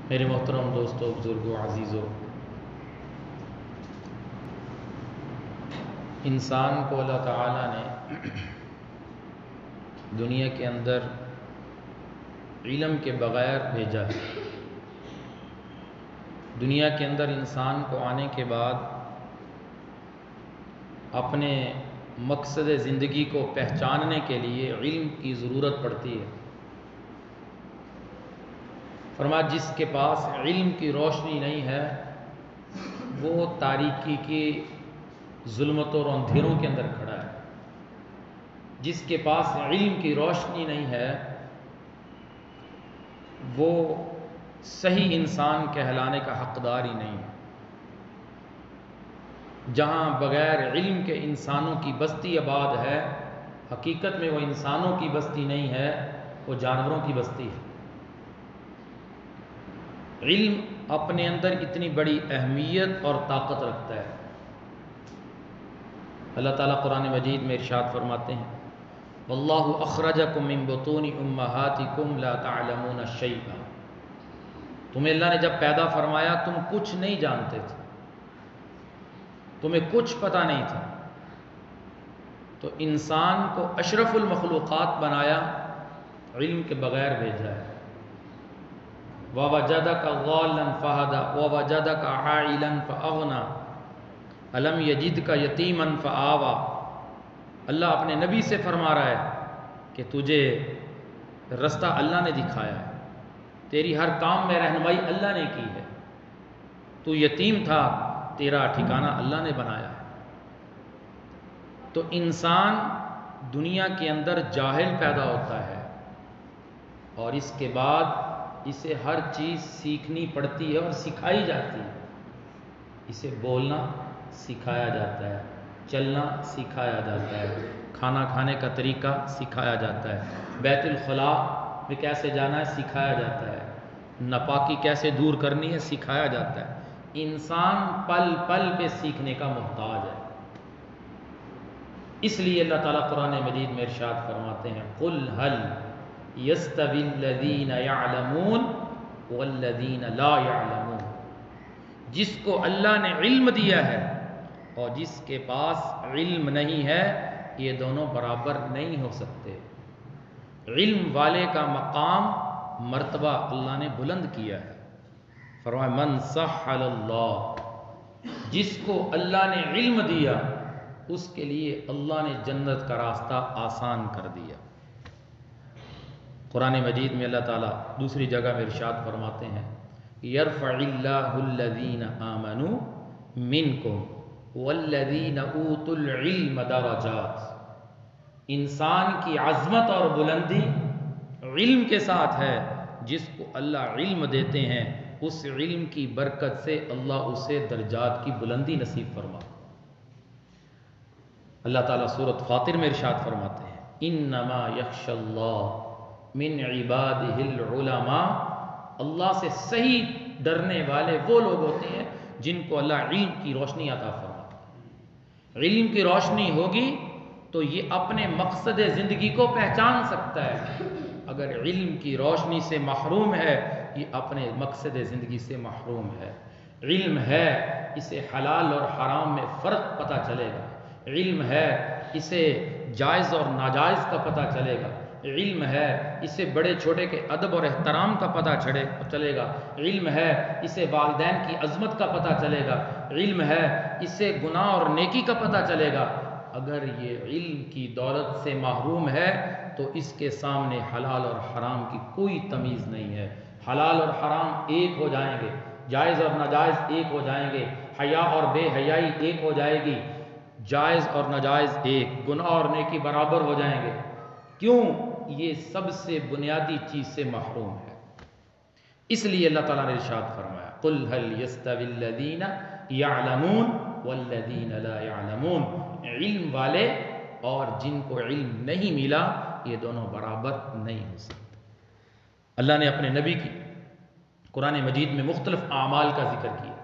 میرے محترم دوستوں، بزرگوں، عزیزوں، انسان کو اللہ تعالیٰ نے دنیا کے اندر علم کے بغیر بھیجا ہے۔ دنیا کے اندر انسان کو آنے کے بعد اپنے مقصد زندگی کو پہچاننے کے لیے علم کی ضرورت پڑتی ہے۔ فرمایا جس کے پاس علم کی روشنی نہیں ہے وہ تاریکی کی ظلمتوں اور اندھیروں کے اندر کھڑا ہے۔ جس کے پاس علم کی روشنی نہیں ہے وہ صحیح انسان کہلانے کا حقدار ہی نہیں ہے۔ جہاں بغیر علم کے انسانوں کی بستی آباد ہے، حقیقت میں وہ انسانوں کی بستی نہیں ہے، وہ جانوروں کی بستی ہے۔ علم اپنے اندر اتنی بڑی اہمیت اور طاقت رکھتا ہے۔ اللہ تعالیٰ قرآن مجید میں ارشاد فرماتے ہیں واللہ اخرجکم من بطون امہاتکم لا تعلمون شیئا۔ تمہیں اللہ نے جب پیدا فرمایا تم کچھ نہیں جانتے تھے، تمہیں کچھ پتہ نہیں تھا، تو انسان کو اشرف المخلوقات بنایا، علم کے بغیر بھیجا ہے۔ وَوَجَدَكَ ضَالًّا فَهَدَىٰ وَوَجَدَكَ عَائِلًا فَأَغْنَىٰ أَلَمْ يَجِدْكَ يَتِيمًا فَآوَىٰ۔ اللہ اپنے نبی سے فرما رہا ہے کہ تجھے رستہ اللہ نے دکھایا ہے، تیری ہر کام میں رہنمائی اللہ نے کی ہے، تو یتیم تھا، تیرا ٹھکانہ اللہ نے بنایا ہے۔ تو انسان دنیا کے اندر جاہل پیدا ہوتا ہے اور اس کے بعد اسے ہر چیز سیکھنی پڑتی ہے اور سکھائی جاتی ہے۔ اسے بولنا سکھایا جاتا ہے، چلنا سکھایا جاتا ہے، کھانا کھانے کا طریقہ سکھایا جاتا ہے، بیت الخلاء میں کیسے جانا ہے سکھایا جاتا ہے، ناپاکی کیسے دور کرنی ہے سکھایا جاتا ہے۔ انسان پل پل پہ سیکھنے کا محتاج ہے۔ اس لیے اللہ تعالیٰ قرآن مجید میں ارشاد فرماتے ہیں قُلْ هَلْ يَسْتَوِي الَّذِينَ يَعْلَمُونَ وَالَّذِينَ لَا يَعْلَمُونَ۔ جس کو اللہ نے علم دیا ہے اور جس کے پاس علم نہیں ہے یہ دونوں برابر نہیں ہو سکتے۔ علم والے کا مقام مرتبہ اللہ نے بلند کیا ہے۔ فرمایا من سہل اللہ، جس کو اللہ نے علم دیا اس کے لیے اللہ نے جنت کا راستہ آسان کر دیا۔ قرآن مجید میں اللہ تعالیٰ دوسری جگہ میں ارشاد فرماتے ہیں یرفع اللہ الذین آمنوا منکم والذین اوتوا العلم درجات۔ انسان کی عظمت اور بلندی علم کے ساتھ ہے۔ جس کو اللہ علم دیتے ہیں اس علم کی برکت سے اللہ اسے درجات کی بلندی نصیب فرما۔ اللہ تعالیٰ سورۃ فاطر میں ارشاد فرماتے ہیں انما یخشی اللہ من عبادہ العلماء۔ اللہ سے صحیح ڈرنے والے وہ لوگ ہوتے ہیں جن کو اللہ علم کی روشنی عطا فرماتا ہے۔ علم کی روشنی ہوگی تو یہ اپنے مقصد زندگی کو پہچان سکتا ہے۔ اگر علم کی روشنی سے محروم ہے یہ اپنے مقصد زندگی سے محروم ہے۔ علم ہے اسے حلال اور حرام میں فرق پتہ چلے گا، علم ہے اسے جائز اور ناجائز کا پتہ چلے گا، علم ہے اسے بڑے چھوٹے کے ادب اور احترام کا پتہ چلے گا، علم ہے اسے والدین کی عظمت کا پتہ چلے گا، علم ہے اسے گناہ اور نیکی کا پتہ چلے گا۔ اگر یہ علم کی دولت سے محروم ہے تو اس کے سامنے حلال اور حرام کی کوئی تمیز نہیں ہے۔ حلال اور حرام ایک ہو جائیں گے، جائز اور ناجائز ایک ہو جائیں گے، حیا اور بے حیائی ایک ہو جائے گی، جائز اور ناجائز ایک، گناہ اور نیکی برابر ہو جائیں گے۔ کیوں؟ یہ سب سے بنیادی چیز سے محروم ہے۔ اس لیے اللہ تعالیٰ نے ارشاد فرمایا قُلْ هَلْ يَسْتَوِي الَّذِينَ يَعْلَمُونَ وَالَّذِينَ لَا يَعْلَمُونَ۔ علم والے اور جن کو علم نہیں ملا یہ دونوں برابر نہیں ہو سکتے۔ اللہ نے اپنے نبی کی قرآن مجید میں مختلف اعمال کا ذکر کیا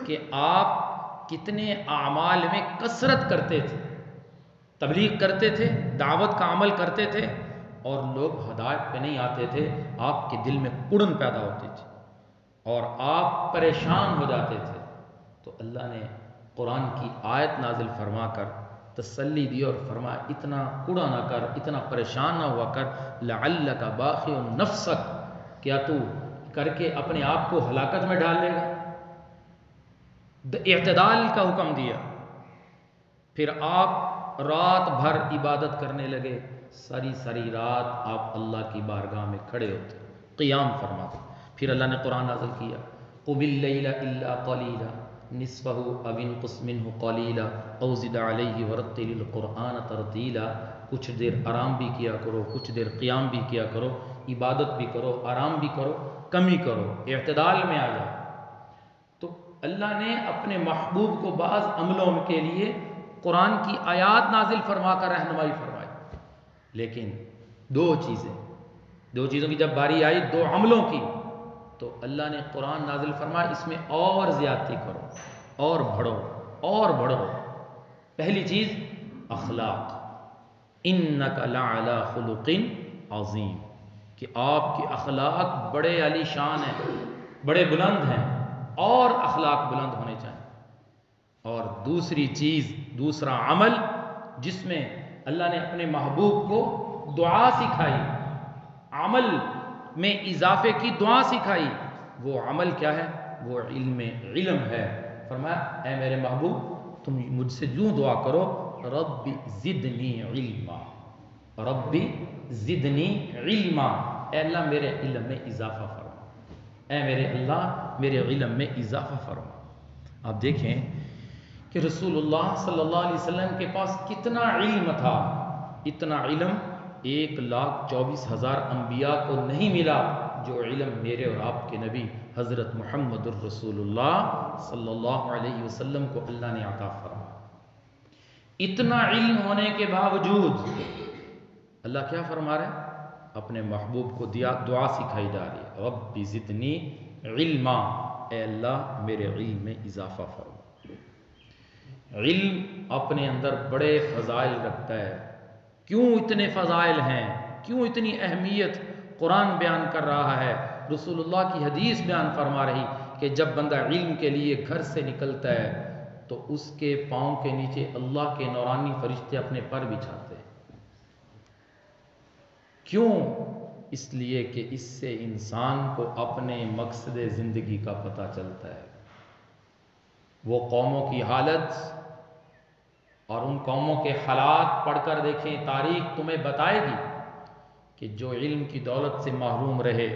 کہ آپ کتنے اعمال میں کثرت کرتے تھے، تبلیغ کرتے تھے، دعوت کا عمل کرتے تھے اور لوگ ہدایت پہ نہیں آتے تھے، آپ کے دل میں اڑن پیدا ہوتی تھی۔ اور آپ پریشان ہو جاتے تھے تو اللہ نے قرآن کی آیت نازل فرما کر تسلی دی اور فرمایا اتنا کوڑا نہ کر، اتنا پریشان نہ ہوا کر، لعلک باخع نفسک، کیا تو کر کے اپنے آپ کو ہلاکت میں ڈال لے گا؟ اعتدال کا حکم دیا۔ پھر آپ رات بھر عبادت کرنے لگے، ساری ساری رات آپ اللہ کی بارگاہ میں کھڑے ہوتے، قیام فرماتے۔ پھر اللہ نے قرآن نازل کیا، قم اللیل الا قلیلا نصفہ او انقص منہ قلیلا او زد علیہ ورتل القرآن ترتیلا۔ کچھ دیر آرام بھی کیا کرو، کچھ دیر قیام بھی کیا کرو، عبادت بھی کرو، آرام بھی کرو، کمی کرو، اعتدال میں آ جاؤ۔ تو اللہ نے اپنے محبوب کو بعض عملوں کے لیے قرآن کی آیات نازل فرما کر رہنمائی فرمائی، لیکن دو چیزوں کی جب باری آئی، دو عملوں کی، تو اللہ نے قرآن نازل فرمایا اس میں اور زیادتی کرو، اور بڑھو۔ پہلی چیز اخلاق، انک لعلی خلق عظیم، کہ آپ کے اخلاق بڑے عالی شان ہیں، بڑے بلند ہیں، اور اخلاق بلند ہونے چاہیے۔ اور دوسری چیز، دوسرا عمل جس میں اللہ نے اپنے محبوب کو دعا سکھائی، عمل میں اضافے کی دعا سکھائی، وہ عمل کیا ہے؟ وہ علم ہے۔ فرمایا اے میرے محبوب تم مجھ سے یوں دعا کرو، رب زدنی علما، رب زدنی علما، اے اللہ میرے علم میں اضافہ فرما، اے میرے اللہ میرے علم میں اضافہ فرما۔ آپ دیکھیں کہ رسول اللہ صلی اللہ علیہ وسلم کے پاس کتنا علم تھا، اتنا علم 1,24,000 انبیاء کو نہیں ملا جو علم میرے اور آپ کے نبی حضرت محمد الرسول اللہ صلی اللہ علیہ وسلم کو اللہ نے عطا فرمایا۔ اتنا علم ہونے کے باوجود اللہ کیا فرما رہے ہیں؟ اپنے محبوب کو دعا سکھائی جا رہی ہے، رب زدنی علما، اے اللہ میرے علم میں اضافہ فرما۔ علم اپنے اندر بڑے فضائل رکھتا ہے۔ کیوں اتنے فضائل ہیں؟ کیوں اتنی اہمیت قرآن بیان کر رہا ہے، رسول اللہ کی حدیث بیان فرما رہی کہ جب بندہ علم کے لیے گھر سے نکلتا ہے تو اس کے پاؤں کے نیچے اللہ کے نورانی فرشتے اپنے پر بچھاتے ہیں۔ کیوں؟ اس لیے کہ اس سے انسان کو اپنے مقصد زندگی کا پتہ چلتا ہے۔ وہ قوموں کی حالت اور ان قوموں کے حالات پڑھ کر دیکھیں، تاریخ تمہیں بتائے گی کہ جو علم کی دولت سے محروم رہے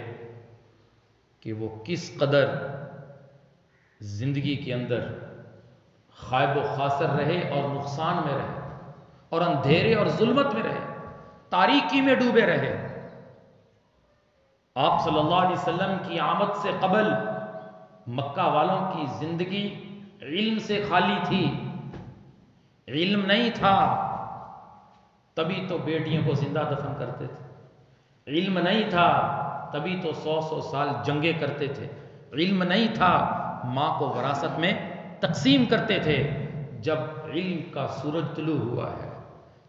کہ وہ کس قدر زندگی کے اندر خائب و خاسر رہے اور نقصان میں رہے اور اندھیرے اور ظلمت میں رہے، تاریکی میں ڈوبے رہے۔ آپ صلی اللہ علیہ وسلم کی آمد سے قبل مکہ والوں کی زندگی علم سے خالی تھی، علم نہیں تھا، تبھی تو بیٹیوں کو زندہ دفن کرتے تھے، علم نہیں تھا تبھی تو 100 سال جنگیں کرتے تھے، علم نہیں تھا ماں کو وراثت میں تقسیم کرتے تھے۔ جب علم کا سورج طلوع ہوا ہے،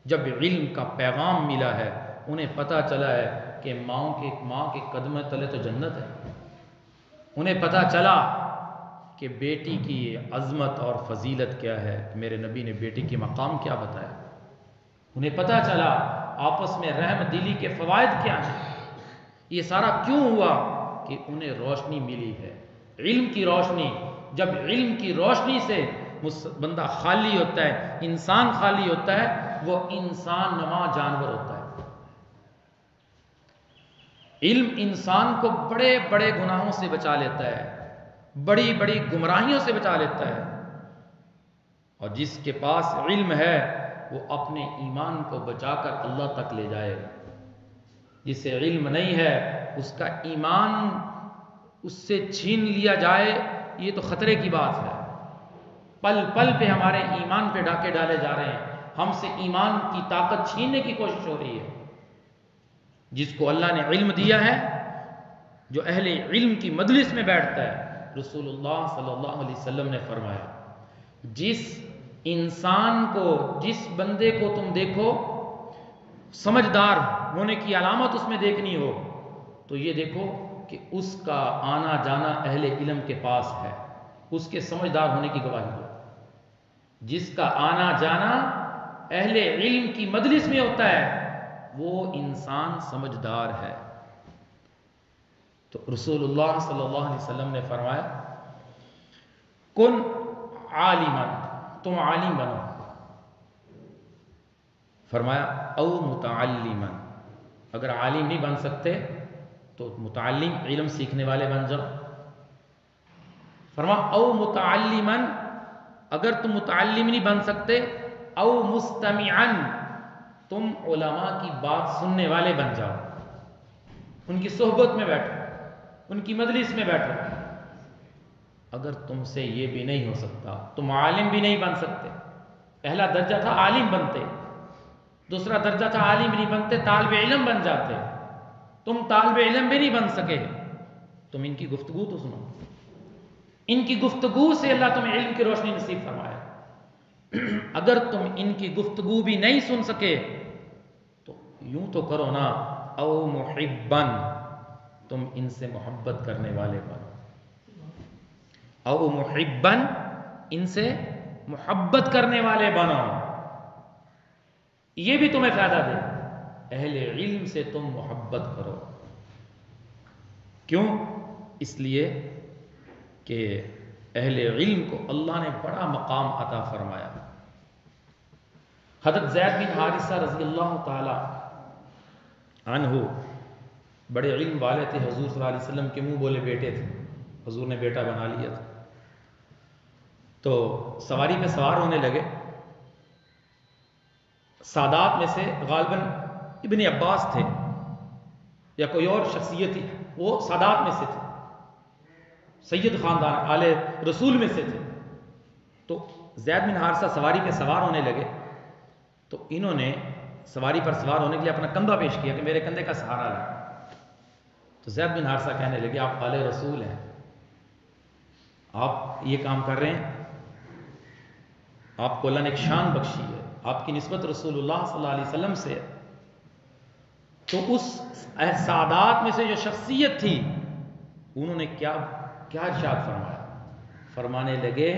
جب علم کا پیغام ملا ہے، انہیں پتہ چلا ہے کہ ماں کے قدم تلے تو جنت ہے۔ انہیں پتہ چلا کہ بیٹی کی عظمت اور فضیلت کیا ہے، میرے نبی نے بیٹی کے مقام کیا بتایا۔ انہیں پتہ چلا آپس میں رحم دلی کے فوائد کیا ہیں۔ یہ سارا کیوں ہوا؟ کہ انہیں روشنی ملی ہے، علم کی روشنی۔ جب علم کی روشنی سے بندہ خالی ہوتا ہے، انسان خالی ہوتا ہے، وہ انسان نما جانور ہوتا ہے۔ علم انسان کو بڑے بڑے گناہوں سے بچا لیتا ہے، بڑی بڑی گمراہیوں سے بچا لیتا ہے، اور جس کے پاس علم ہے وہ اپنے ایمان کو بچا کر اللہ تک لے جائے گا۔ جسے علم نہیں ہے اس کا ایمان اس سے چھین لیا جائے، یہ تو خطرے کی بات ہے۔ پل پل پہ ہمارے ایمان پہ ڈاکے ڈالے جا رہے ہیں، ہم سے ایمان کی طاقت چھیننے کی کوشش ہو رہی ہے۔ جس کو اللہ نے علم دیا ہے، جو اہل علم کی مجلس میں بیٹھتا ہے، رسول اللہ صلی اللہ علیہ وسلم نے فرمایا جس انسان کو، جس بندے کو تم دیکھو سمجھدار ہونے کی علامت اس میں دیکھنی ہو تو یہ دیکھو کہ اس کا آنا جانا اہل علم کے پاس ہے، اس کے سمجھدار ہونے کی گواہی دو۔ جس کا آنا جانا اہل علم کی مجلس میں ہوتا ہے وہ انسان سمجھدار ہے۔ تو رسول اللہ صلی اللہ علیہ وسلم نے فرمایا کن عالمن، تم عالم بنو، فرمایا او متعلمن، اگر عالم نہیں بن سکتے تو متعلم، علم سیکھنے والے بن جاؤ۔ فرمایا او متعلمن، اگر تم متعلم نہیں بن سکتے، او مستمعن، تم علماء کی بات سننے والے بن جاؤ، ان کی صحبت میں بیٹھو، ان کی مجلس میں بیٹھو۔ اگر تم سے یہ بھی نہیں ہو سکتا، تم عالم بھی نہیں بن سکتے، پہلا درجہ تھا عالم بنتے، دوسرا درجہ تھا عالم نہیں بنتے طالب علم بن جاتے، تم طالب علم بھی نہیں بن سکے، تم ان کی گفتگو تو سنو، ان کی گفتگو سے اللہ تمہیں علم کی روشنی نصیب فرمائے۔ اگر تم ان کی گفتگو بھی نہیں سن سکے تو یوں تو کرو نا، او محبن، تم ان سے محبت کرنے والے بنو، او محبن، ان سے محبت کرنے والے بنو، یہ بھی تمہیں فائدہ دے۔ اہل علم سے تم محبت کرو، کیوں؟ اس لیے کہ اہل علم کو اللہ نے بڑا مقام عطا فرمایا۔ حضرت زید بن حارثہ رضی اللہ تعالی عنہ بڑے علم والے تھے، حضور صلی اللہ علیہ وسلم کے منہ بولے بیٹے تھے، حضور نے بیٹا بنا لیا تھا۔ تو سواری پہ سوار ہونے لگے، سادات میں سے غالباً ابن عباس تھے یا کوئی اور شخصیت تھی، وہ سادات میں سے تھے، سید خاندان آل رسول میں سے تھے۔ تو زید بن حارثہ سواری پہ سوار ہونے لگے تو انہوں نے سواری پر سوار ہونے کے لیے اپنا کندھا پیش کیا کہ میرے کندھے کا سہارا لیں۔ تو زید بن حارثہ کہنے لگے آپ آل رسول ہیں، آپ یہ کام کر رہے ہیں، آپ کو اللہ نے ایک شان بخشی ہے، آپ کی نسبت رسول اللہ صلی اللہ علیہ وسلم سے ہے۔ تو اس سادات میں سے جو شخصیت تھی انہوں نے کیا ارشاد فرمایا؟ فرمانے لگے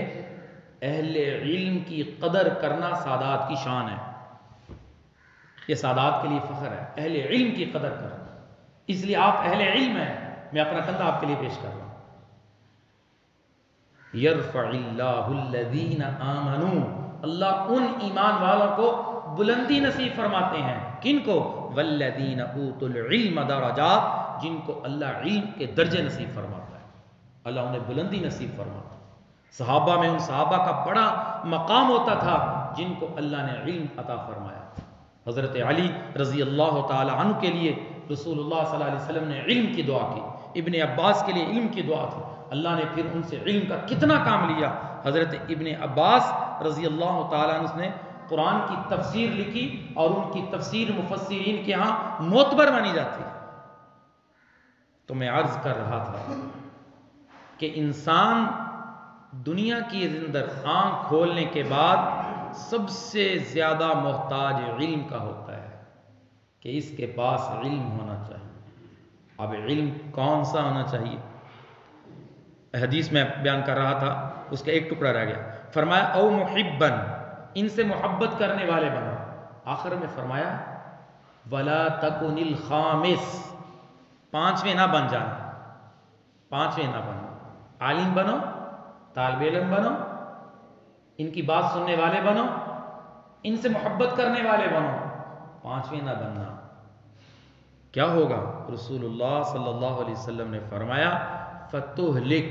اہل علم کی قدر کرنا سادات کی شان ہے، یہ سادات کے لیے فخر ہے، اہل علم کی قدر کرنا، اس لیے آپ اہل علم ہیں، میں اپنا کندھا آپ کے لیے پیش کر رہا ہوں۔ یرفع اللہ الذین آمنوا، اللہ ان ایمان والوں کو بلندی نصیب فرماتے ہیں، کن کو؟ والذین اوتوا العلم درجات، جن کو اللہ علم کے درجے نصیب فرماتا ہے، اللہ انہیں بلندی نصیب فرماتا ہے۔ صحابہ میں ان صحابہ کا بڑا مقام ہوتا تھا جن کو اللہ نے علم عطا فرمایا۔ حضرت علی رضی اللہ تعالی عنہ کے لیے رسول اللہ صلی اللہ علیہ وسلم نے علم کی دعا کی، ابن عباس کے لیے علم کی دعا تھی، اللہ نے پھر ان سے علم کا کتنا کام لیا۔ حضرت ابن عباس رضی اللہ تعالیٰ عنہ نے قرآن کی تفسیر لکھی اور ان کی تفسیر مفسرین کے ہاں معتبر مانی جاتی ہے۔ تو میں عرض کر رہا تھا کہ انسان دنیا کی اندر آنکھ کھولنے کے بعد سب سے زیادہ محتاج علم کا ہوتا ہے کہ اس کے پاس علم ہونا چاہیے۔ اب علم کون سا ہونا چاہیے؟ حدیث میں بیان کر رہا تھا، اس کا ایک ٹکڑا رہ گیا۔ فرمایا او محبن، ان سے محبت کرنے والے بنو۔ آخر میں فرمایا ولا تکن الخامس، پانچویں نہ بن جانا، پانچویں نہ بنو، عالم بنو، طالب علم بنو، ان کی بات سننے والے بنو، ان سے محبت کرنے والے بنو، پانچویں نہ بننا۔ کیا ہوگا؟ رسول اللہ صلی اللہ علیہ وسلم نے فرمایا فتہلک،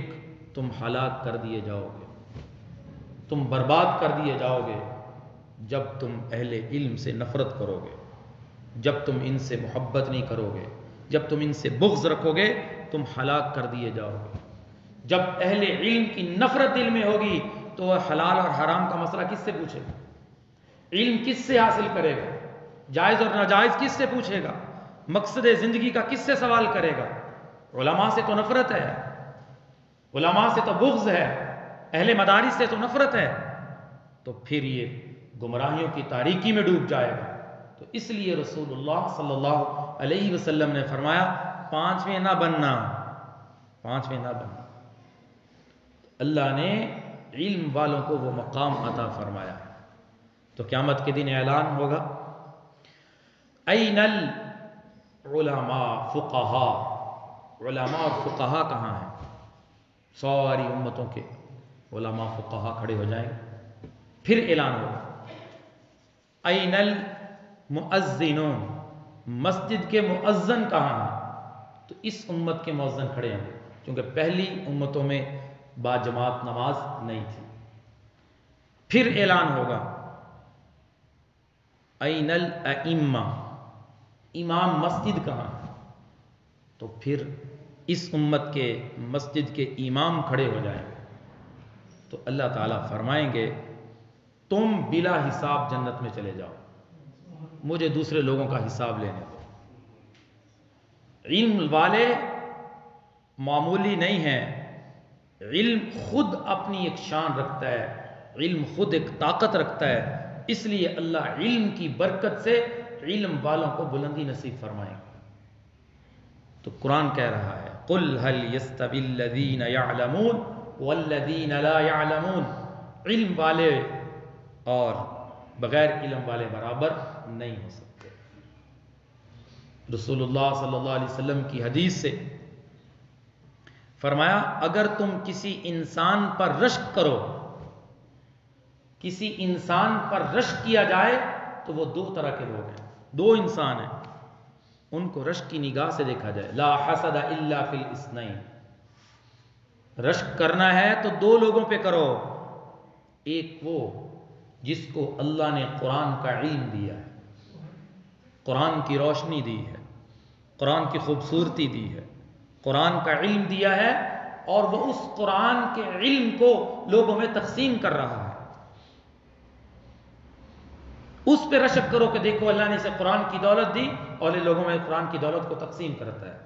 تم ہلاک کر دیے جاؤ گے، تم برباد کر دیے جاؤ گے جب تم اہل علم سے نفرت کرو گے، جب تم ان سے محبت نہیں کرو گے، جب تم ان سے بغض رکھو گے تم ہلاک کر دیے جاؤ گے۔ جب اہل علم کی نفرت دل میں ہوگی تو وہ حلال اور حرام کا مسئلہ کس سے پوچھے گا؟ علم کس سے حاصل کرے گا؟ جائز اور ناجائز کس سے پوچھے گا؟ مقصد زندگی کا کس سے سوال کرے گا؟ علماء سے تو نفرت ہے، علماء سے تو بغض ہے، اہل مدارس سے تو نفرت ہے، تو پھر یہ گمراہیوں کی تاریکی میں ڈوب جائے گا۔ تو اس لیے رسول اللہ صلی اللہ علیہ وسلم نے فرمایا پانچویں نہ بننا، 5ویں نہ بننا۔ اللہ نے علم والوں کو وہ مقام عطا فرمایا ہے۔ تو قیامت کے دن اعلان ہوگا، این العلماء فقہا، علماء اور فقہا کہاں ہیں؟ ساری امتوں کے علماء فقہا کھڑے ہو جائیں گے، پھر اعلان ہوگا این المؤذنون، مسجد کے مؤذن کہاں ہیں؟ تو اس امت کے مؤذن کھڑے ہیں، کیونکہ پہلی امتوں میں باجماعت نماز نہیں تھی۔ پھر اعلان ہوگا این الائمہ، امام مسجد کہاں ہے؟ تو پھر اس امت کے مسجد کے امام کھڑے ہو جائیں گے، تو اللہ تعالیٰ فرمائیں گے تم بلا حساب جنت میں چلے جاؤ، مجھے دوسرے لوگوں کا حساب لینے دو۔ علم والے معمولی نہیں ہیں، علم خود اپنی ایک شان رکھتا ہے، علم خود ایک طاقت رکھتا ہے، اس لیے اللہ علم کی برکت سے علم والوں کو بلندی نصیب فرمائے گا۔ تو قرآن کہہ رہا ہے قُلْ هَلْ يَسْتَوِي الَّذِينَ يَعْلَمُونَ وَالَّذِينَ لَا يَعْلَمُونَ، علم والے اور بغیر علم والے برابر نہیں ہو سکتے۔ رسول اللہ صلی اللہ علیہ وسلم کی حدیث سے فرمایا اگر تم کسی انسان پر رشک کرو، کسی انسان پر رشک کیا جائے تو وہ دو طرح کے لوگ ہیں، دو انسان ہیں، ان کو رشک کی نگاہ سے دیکھا جائے۔ لا حسد الا فی الاثنین، رشک کرنا ہے تو دو لوگوں پہ کرو، ایک وہ جس کو اللہ نے قرآن کا علم دیا ہے، قرآن کی روشنی دی ہے، قرآن کی خوبصورتی دی ہے، قرآن کا علم دیا ہے، اور وہ اس قرآن کے علم کو لوگوں میں تقسیم کر رہا ہے، اس پہ رشک کرو کہ دیکھو اللہ نے اسے قرآن کی دولت دی اور یہ لوگوں میں قرآن کی دولت کو تقسیم کرتا ہے۔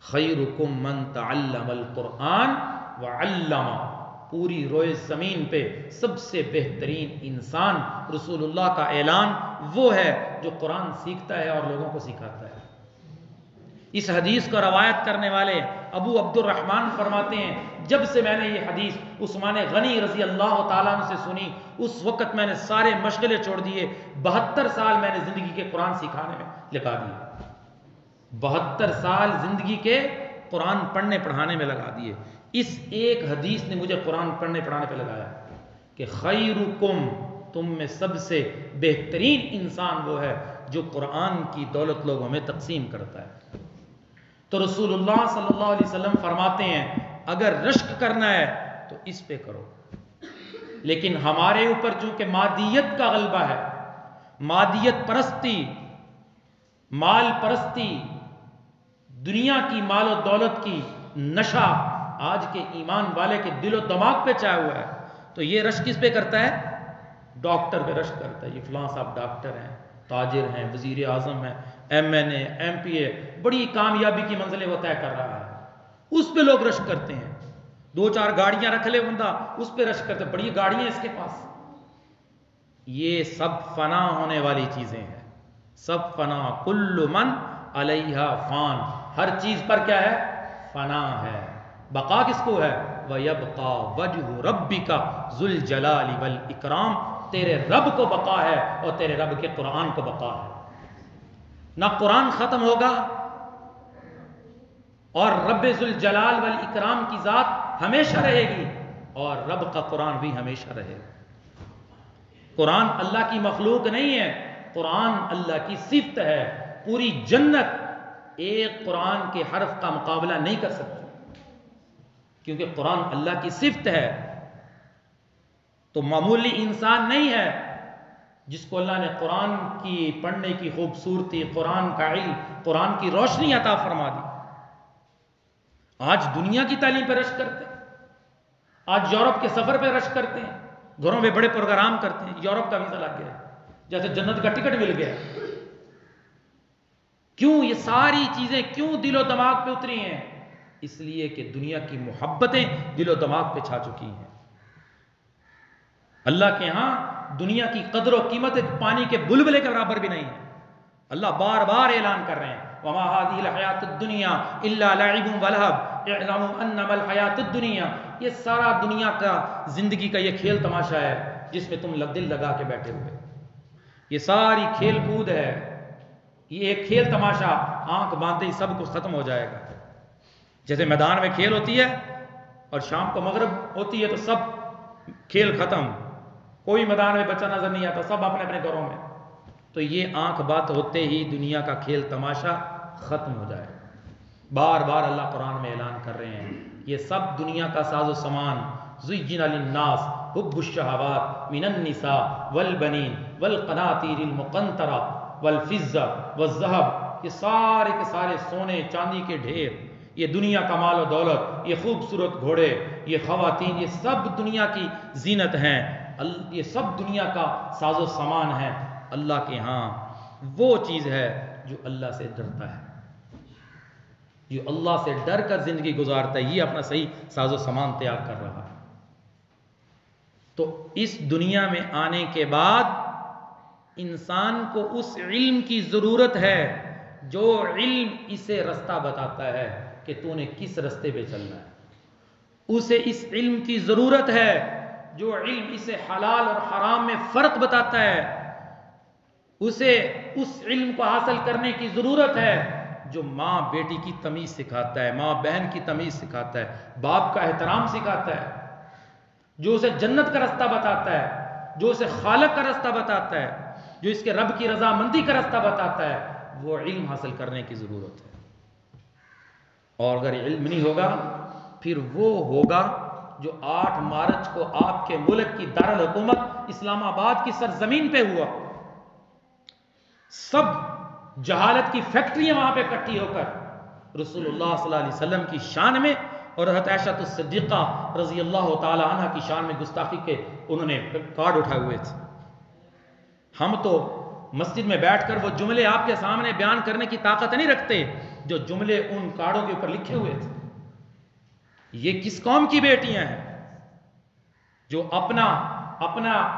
خیرکم من تعلم القرآن وعلم، پوری روئے زمین پہ سب سے بہترین انسان رسول اللہ کا اعلان وہ ہے جو قرآن سیکھتا ہے اور لوگوں کو سکھاتا ہے۔ اس حدیث کو روایت کرنے والے ابو عبد الرحمن فرماتے ہیں جب سے میں نے یہ حدیث عثمان غنی رضی اللہ تعالیٰ عنہ سے سنی اس وقت میں نے سارے مشغلے چھوڑ دیے، 72 سال میں نے زندگی کے قرآن سکھانے میں لگا دیے، 72 سال زندگی کے قرآن پڑھنے پڑھانے میں لگا دیے۔ اس ایک حدیث نے مجھے قرآن پڑھنے پڑھانے پہ لگایا کہ خیرکم، تم میں سب سے بہترین انسان وہ ہے جو قرآن کی دولت لوگوں میں تقسیم کرتا ہے۔ تو رسول اللہ صلی اللہ علیہ وسلم فرماتے ہیں اگر رشک کرنا ہے تو اس پہ کرو، لیکن ہمارے اوپر چونکہ مادیت کا غلبہ ہے، مادیت پرستی، مال پرستی، دنیا کی مال و دولت کی نشہ آج کے ایمان والے کے دل و دماغ پہ چاہا ہوا ہے، تو یہ رشک کس پہ کرتا ہے؟ ڈاکٹر پہ رشک کرتا ہے، یہ فلاں صاحب ڈاکٹر ہیں، تاجر ہیں، وزیر اعظم ہیں، ایم این اے، ایم پی اے، بڑی کامیابی کی منزلیں وہ طے کر رہا ہے، اس پہ لوگ رشک کرتے ہیں۔ 2-4 گاڑیاں رکھ لے بندہ، اس پہ رشک کرتے ہیں، بڑی گاڑیاں اس کے پاس۔ یہ سب فنا ہونے والی چیزیں ہیں، سب فنا، کل من علیہا فان، ہر چیز پر کیا ہے؟ فنا ہے۔ بقا کس کو ہے؟ وَيَبْقَى وَجْهُ رَبِّكَ ذُو الْجَلَالِ وَالْإِكْرَامِ، تیرے رب کو بقا ہے اور تیرے رب کے قرآن کو بقا ہے۔ نہ قرآن ختم ہوگا اور رب ذو الجلال والاکرام کی ذات ہمیشہ رہے گی اور رب کا قرآن بھی ہمیشہ رہے گا۔ قرآن اللہ کی مخلوق نہیں ہے، قرآن اللہ کی صفت ہے۔ پوری جنت ایک قرآن کے حرف کا مقابلہ نہیں کر سکتی، کیونکہ قرآن اللہ کی صفت ہے۔ تو معمولی انسان نہیں ہے جس کو اللہ نے قرآن کی پڑھنے کی خوبصورتی، قرآن کا علم، قرآن کی روشنی عطا فرما دی۔ آج دنیا کی تعلیم پہ رشک کرتے ہیں، آج یورپ کے سفر پہ رشک کرتے ہیں، گھروں میں بڑے پروگرام کرتے ہیں، یورپ کا ویزا لگ گیا جیسے جنت کا ٹکٹ مل گیا۔ کیوں یہ ساری چیزیں کیوں دل و دماغ پہ اتری ہیں؟ اس لیے کہ دنیا کی محبتیں دل و دماغ پہ چھا چکی ہیں۔ اللہ کے ہاں دنیا کی قدر و قیمت ایک پانی کے بلبلے کے برابر بھی نہیں ہے۔ اللہ بار بار اعلان کر رہے ہیں وما هذه الحیات الدنیا الا لعب ولہو اعلموا انما الحیات الدنیا، یہ سارا دنیا کا زندگی کا یہ کھیل تماشا ہے جس میں تم دل لگا کے بیٹھے ہوئے، یہ ساری کھیل کود ہے، یہ ایک کھیل تماشا، آنکھ باندھتے ہی سب کچھ ختم ہو جائے گا۔ جیسے میدان میں کھیل ہوتی ہے اور شام کو مغرب ہوتی ہے تو سب کھیل ختم، کوئی میدان میں بچہ نظر نہیں آتا، سب اپنے اپنے گھروں میں، تو یہ آنکھ بات ہوتے ہی دنیا کا کھیل تماشا ختم ہو جائے۔ بار بار اللہ قرآن میں اعلان کر رہے ہیں یہ سب دنیا کا ساز و سامان، زُيِّنَ لِلنَّاسِ حُبُّ الشَّهَوَاتِ مِنَ النِّسَاءِ وَالْبَنِينَ وَالْقَنَاطِيرِ الْمُقَنطَرَةِ وَالْفِضَّةِ وَالذَّهَبِ، یہ سارے کے سارے سونے چاندی کے ڈھیر، یہ دنیا کا مال و دولت، یہ خوبصورت گھوڑے، یہ خواتین، یہ سب دنیا کی زینت ہیں، یہ سب دنیا کا ساز و سامان ہے۔ اللہ کے ہاں وہ چیز ہے جو اللہ سے ڈرتا ہے، جو اللہ سے ڈر کر زندگی گزارتا ہے، یہ اپنا صحیح ساز و سامان تیار کر رہا ہے۔ تو اس دنیا میں آنے کے بعد انسان کو اس علم کی ضرورت ہے جو علم اسے رستہ بتاتا ہے کہ تو نے کس رستے پہ چلنا ہے، اسے اس علم کی ضرورت ہے جو علم اسے حلال اور حرام میں فرق بتاتا ہے، اسے اس علم کو حاصل کرنے کی ضرورت ہے جو ماں بیٹی کی تمیز سکھاتا ہے، ماں بہن کی تمیز سکھاتا ہے، باپ کا احترام سکھاتا ہے، جو اسے جنت کا رستہ بتاتا ہے، جو اسے خالق کا رستہ بتاتا ہے، جو اس کے رب کی رضامندی کا رستہ بتاتا ہے، وہ علم حاصل کرنے کی ضرورت ہے۔ اور اگر علم نہیں ہوگا پھر وہ ہوگا جو 8 مارچ کو آپ کے ملک کی دارالحکومت اسلام آباد کی سرزمین پہ ہوا، سب جہالت کی فیکٹریاں وہاں پہ اکٹھی ہو کر رسول اللہ صلی اللہ علیہ وسلم کی شان میں اور حضرت عائشہ الصدیقہ رضی اللہ تعالی عنہ کی شان میں گستاخی کے انہوں نے کارڈ اٹھائے ہوئے تھے۔ ہم تو مسجد میں بیٹھ کر وہ جملے آپ کے سامنے بیان کرنے کی طاقت نہیں رکھتے جو جملے ان کارڈوں کے اوپر لکھے ہوئے تھے۔ یہ کس قوم کی بیٹیاں ہیں جو اپنا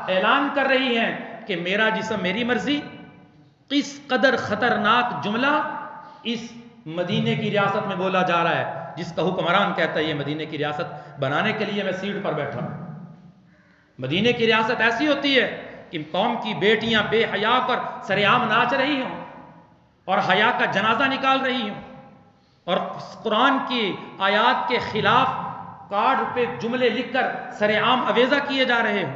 اعلان کر رہی ہیں کہ میرا جسم میری مرضی؟ اس قدر خطرناک جملہ اس مدینے کی ریاست میں بولا جا رہا ہے جس کا حکمران کہتا ہے یہ مدینے کی ریاست بنانے کے لیے میں سیٹ پر بیٹھا ہوں۔ مدینے کی ریاست ایسی ہوتی ہے کہ قوم کی بیٹیاں بے حیا کر سرعام ناچ رہی ہوں اور حیا کا جنازہ نکال رہی ہوں اور قرآن کی آیات کے خلاف کارڈ پہ جملے لکھ کر سرعام اویزہ کیے جا رہے ہوں۔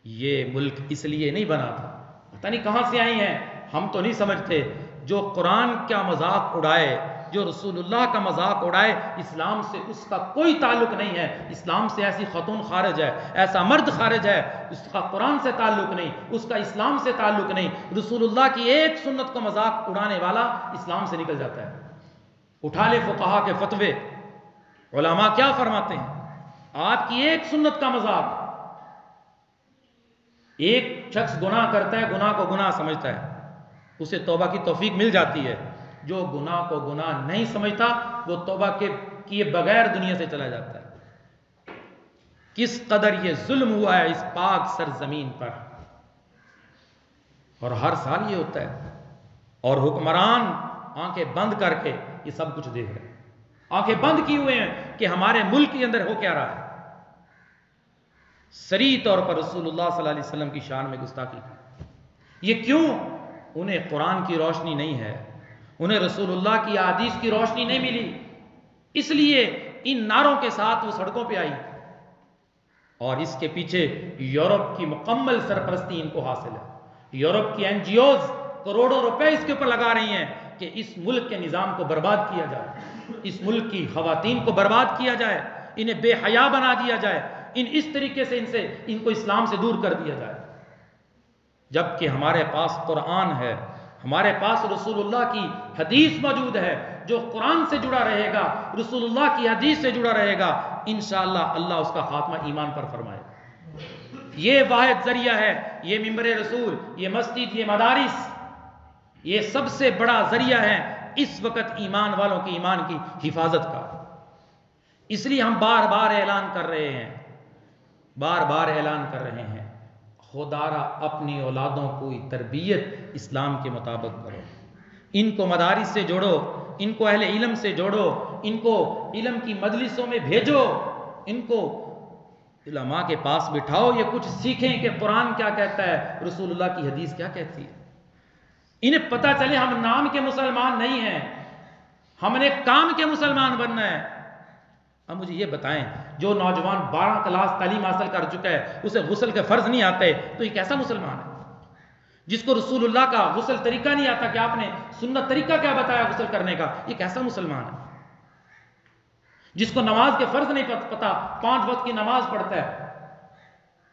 یہ ملک اس لیے نہیں بنا تھا، پتہ نہیں کہاں سے آئی ہیں، ہم تو نہیں سمجھتے۔ جو قرآن کا مذاق اڑائے، جو رسول اللہ کا مذاق اڑائے، اسلام سے اس کا کوئی تعلق نہیں ہے۔ اسلام سے ایسی خاتون خارج ہے، ایسا مرد خارج ہے، اس کا قرآن سے تعلق نہیں، اس کا اسلام سے تعلق نہیں۔ رسول اللہ کی ایک سنت کو مذاق اڑانے والا اسلام سے نکل جاتا ہے۔ اٹھا لے فقہا کے فتوے، علماء کیا فرماتے ہیں؟ آپ کی ایک سنت کا مذاق، ایک شخص گناہ کرتا ہے، گناہ کو گناہ سمجھتا ہے، اسے توبہ کی توفیق مل جاتی ہے۔ جو گناہ کو گناہ نہیں سمجھتا وہ توبہ کے کیے بغیر دنیا سے چلا جاتا ہے۔ کس قدر یہ ظلم ہوا ہے اس پاک سرزمین پر، اور ہر سال یہ ہوتا ہے، اور حکمران آنکھیں بند کر کے یہ سب کچھ دیکھ رہے ہیں، آنکھیں بند کی ہوئے ہیں کہ ہمارے ملک کے اندر ہو کیا رہا ہے۔ صریح طور پر رسول اللہ صلی اللہ علیہ وسلم کی شان میں گستاخی کی۔ یہ کیوں؟ انہیں قرآن کی روشنی نہیں ہے، انہیں رسول اللہ کی احادیث کی روشنی نہیں ملی، اس لیے ان نعروں کے ساتھ وہ سڑکوں پہ آئی، اور اس کے پیچھے یورپ کی مکمل سرپرستی ان کو حاصل ہے۔ یورپ کی این جی اوز کروڑوں روپے اس کے اوپر لگا رہی ہیں کہ اس ملک کے نظام کو برباد کیا جائے، اس ملک کی خواتین کو برباد کیا جائے، انہیں بے حیا بنا دیا جائے، اس طریقے سے ان کو اسلام سے دور کر دیا جائے۔ جبکہ ہمارے پاس قرآن ہے، ہمارے پاس رسول اللہ کی حدیث موجود ہے، جو قرآن سے جڑا رہے گا، رسول اللہ کی حدیث سے جڑا رہے گا، انشاءاللہ اللہ اس کا خاتمہ ایمان پر فرمائے گا۔ یہ واحد ذریعہ ہے، یہ منبر رسول، یہ مسجد، یہ مدارس، یہ سب سے بڑا ذریعہ ہے اس وقت ایمان والوں کی ایمان کی حفاظت کا۔ اس لیے ہم بار بار اعلان کر رہے ہیں، بار بار اعلان کر رہے ہیں، خدا را اپنی اولادوں کو تربیت اسلام کے مطابق کرو، ان کو مدارس سے جوڑو، ان کو اہل علم سے جوڑو، ان کو علم کی مجلسوں میں بھیجو، ان کو علماء کے پاس بٹھاؤ، یہ کچھ سیکھیں کہ قرآن کیا کہتا ہے، رسول اللہ کی حدیث کیا کہتی ہے۔ انہیں پتہ چلے ہم نام کے مسلمان نہیں ہیں، ہم نے کام کے مسلمان بننا ہے۔ اب مجھے یہ بتائیں، جو نوجوان 12 کلاس تعلیم حاصل کر چکا ہے، اسے غسل کے فرض نہیں آتے، تو یہ کیسا مسلمان ہے؟ جس کو رسول اللہ کا غسل طریقہ نہیں آتا کہ آپ نے سنت طریقہ کیا بتایا غسل کرنے کا، یہ کیسا مسلمان ہے؟ جس کو نماز کے فرض نہیں پتا، 5 وقت کی نماز پڑھتا ہے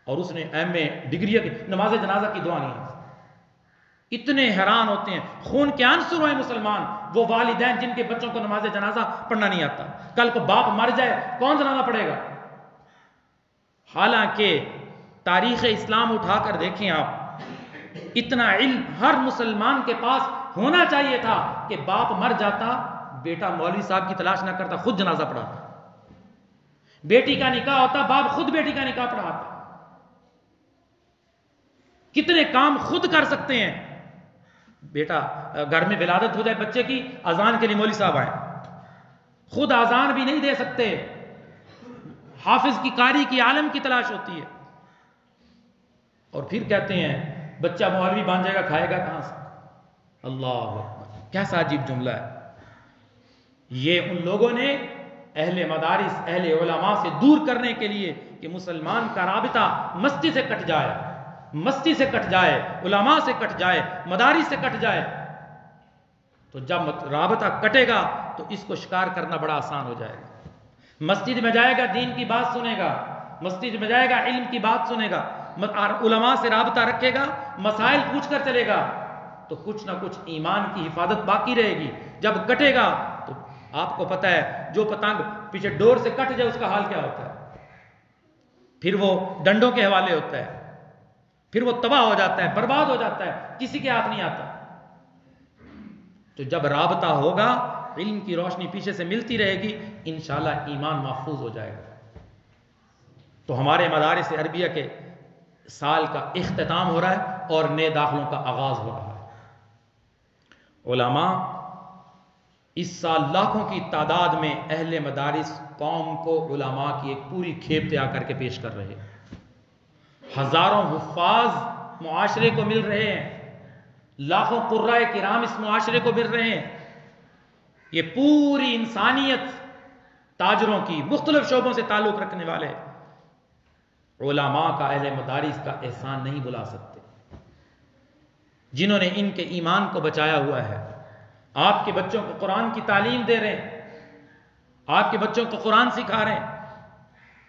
اور اس نے ایم اے ڈگری کی نماز جنازہ کی دعا نہیں ہے۔ اتنے حیران ہوتے ہیں، خون کے عنصر ہوئے مسلمان وہ والدین جن کے بچوں کو نماز جنازہ پڑھنا نہیں آتا۔ کل کو باپ مر جائے کون جنازہ پڑھے گا؟ حالانکہ تاریخ اسلام اٹھا کر دیکھیں آپ، اتنا علم ہر مسلمان کے پاس ہونا چاہیے تھا کہ باپ مر جاتا، بیٹا مولوی صاحب کی تلاش نہ کرتا، خود جنازہ پڑھاتا۔ بیٹی کا نکاح ہوتا، باپ خود بیٹی کا نکاح پڑھاتا۔ کتنے کام خود کر سکتے ہیں۔ بیٹا گھر میں ولادت ہو جائے بچے کی، اذان کے لیے مولوی صاحب آئے، خود اذان بھی نہیں دے سکتے، حافظ کی، قاری کی، عالم کی تلاش ہوتی ہے، اور پھر کہتے ہیں بچہ مولوی بن جائے گا، کھائے گا کہاں سے؟ اللہ اکبر، کیسا عجیب جملہ ہے۔ یہ ان لوگوں نے اہل مدارس، اہل علماء سے دور کرنے کے لیے کہ مسلمان کا رابطہ مسجد سے کٹ جائے، مسجد سے کٹ جائے، علماء سے کٹ جائے، مدارس سے کٹ جائے، تو جب رابطہ کٹے گا تو اس کو شکار کرنا بڑا آسان ہو جائے گا۔ مسجد میں جائے گا دین کی بات سنے گا، مسجد میں جائے گا علم کی بات سنے گا، علماء سے رابطہ رکھے گا، مسائل پوچھ کر چلے گا، تو کچھ نہ کچھ ایمان کی حفاظت باقی رہے گی۔ جب کٹے گا تو آپ کو پتہ ہے جو پتنگ پیچھے ڈور سے کٹ جائے اس کا حال کیا ہوتا ہے، پھر وہ ڈنڈوں کے حوالے ہوتا ہے، پھر وہ تباہ ہو جاتا ہے، برباد ہو جاتا ہے، کسی کے ہاتھ نہیں آتا۔ تو جب رابطہ ہوگا، علم کی روشنی پیچھے سے ملتی رہے گی، انشاءاللہ ایمان محفوظ ہو جائے گا۔ تو ہمارے مدارس عربیہ کے سال کا اختتام ہو رہا ہے اور نئے داخلوں کا آغاز ہو رہا ہے۔ علماء اس سال لاکھوں کی تعداد میں اہل مدارس قوم کو علماء کی ایک پوری کھیپ تیار کر کے پیش کر رہے ہیں۔ ہزاروں حفاظ معاشرے کو مل رہے ہیں، لاکھوں قرائے کرام اس معاشرے کو مل رہے ہیں۔ یہ پوری انسانیت، تاجروں کی، مختلف شعبوں سے تعلق رکھنے والے علماء کا، اہل مدارس کا احسان نہیں بلا سکتے، جنہوں نے ان کے ایمان کو بچایا ہوا ہے۔ آپ کے بچوں کو قرآن کی تعلیم دے رہے ہیں، آپ کے بچوں کو قرآن سکھا رہے ہیں،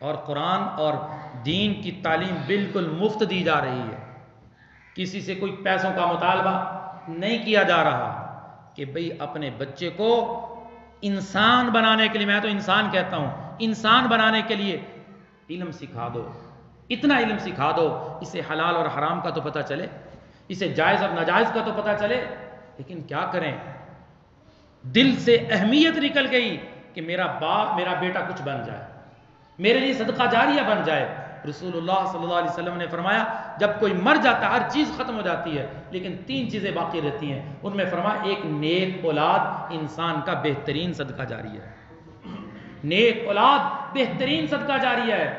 اور قرآن اور دین کی تعلیم بالکل مفت دی جا رہی ہے۔ کسی سے کوئی پیسوں کا مطالبہ نہیں کیا جا رہا کہ بھئی اپنے بچے کو انسان بنانے کے لیے، میں تو انسان کہتا ہوں، انسان بنانے کے لیے علم سکھا دو، اتنا علم سکھا دو، اسے حلال اور حرام کا تو پتہ چلے، اسے جائز اور ناجائز کا تو پتہ چلے۔ لیکن کیا کریں، دل سے اہمیت نکل گئی کہ میرا باپ، میرا بیٹا کچھ بن جائے، میرے لیے صدقہ جاریہ بن جائے۔ رسول اللہ صلی اللہ علیہ وسلم نے فرمایا جب کوئی مر جاتا ہے ہر چیز ختم ہو جاتی ہے، لیکن 3 چیزیں باقی رہتی ہیں۔ ان میں فرمایا ایک نیک اولاد انسان کا بہترین صدقہ جاریہ ہے، نیک اولاد بہترین صدقہ جاریہ ہے۔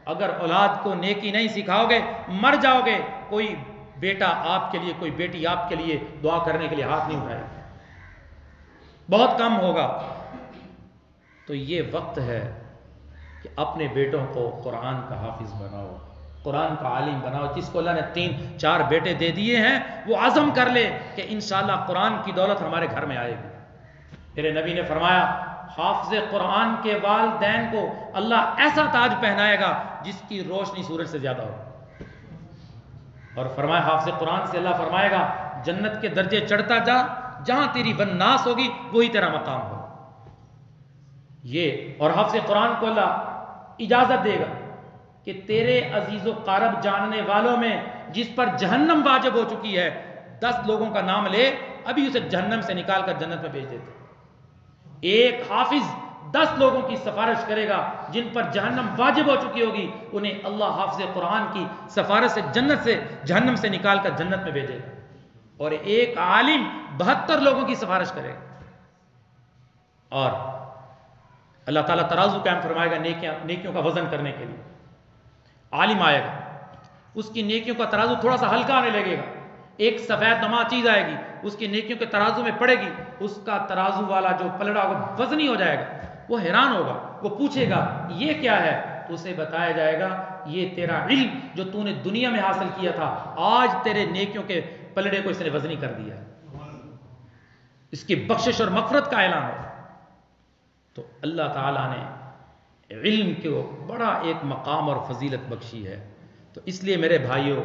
اگر اولاد کو نیکی نہیں سکھاؤ گے، مر جاؤ گے، کوئی بیٹا آپ کے لیے، کوئی بیٹی آپ کے لیے دعا کرنے کے لیے ہاتھ نہیں اٹھائے گا، بہت کم ہوگا۔ تو یہ وقت ہے کہ اپنے بیٹوں کو قرآن کا حافظ بناؤ، قرآن کا عالم بناؤ۔ جس کو اللہ نے 3-4 بیٹے دے دیے ہیں وہ عزم کر لے کہ انشاءاللہ قرآن کی دولت ہمارے گھر میں آئے گی۔ میرے نبی نے فرمایا حافظ قرآن کے والدین کو اللہ ایسا تاج پہنائے گا جس کی روشنی سورج سے زیادہ ہو، اور فرمایا حافظ قرآن سے اللہ فرمائے گا جنت کے درجے چڑھتا جا، جہاں تیری بناس ہوگی وہی تیرا مقام ہوگا۔ یہ اور حافظ قرآن کو اللہ اجازت دے گا کہ تیرے عزیز و قارب جاننے والوں میں جس پر جہنم واجب ہو چکی ہے 10 لوگوں کا نام لے، ابھی اسے جہنم سے نکال کر جنت میں بھیج دیتے۔ ایک حافظ 10 لوگوں کی سفارش کرے گا جن پر جہنم واجب ہو چکی ہوگی، انہیں اللہ حافظ قرآن کی سفارش سے جہنم سے نکال کر جنت میں بھیجے گا۔ اور ایک عالم 72 لوگوں کی سفارش کرے گا. اور اللہ تعالیٰ ترازو قائم فرمائے گا نیکیوں کا وزن کرنے کے لیے. عالم آئے گا, اس کی نیکیوں کا ترازو تھوڑا سا ہلکا آنے لگے گا, ایک سفید نما چیز آئے گی, اس کی نیکیوں کے ترازو میں پڑے گی, اس کا ترازو والا جو پلڑا ہوگا وزنی ہو جائے گا. وہ حیران ہوگا, وہ پوچھے گا یہ کیا ہے؟ تو اسے بتایا جائے گا یہ تیرا علم جو تو نے دنیا میں حاصل کیا تھا, آج تیرے نیکیوں کے پلڑے کو اس نے وزنی کر دیا ہے. اس کی بخشش اور مغفرت کا اعلان ہوگا. تو اللہ تعالیٰ نے علم کو بڑا ایک مقام اور فضیلت بخشی ہے. تو اس لیے میرے بھائیوں,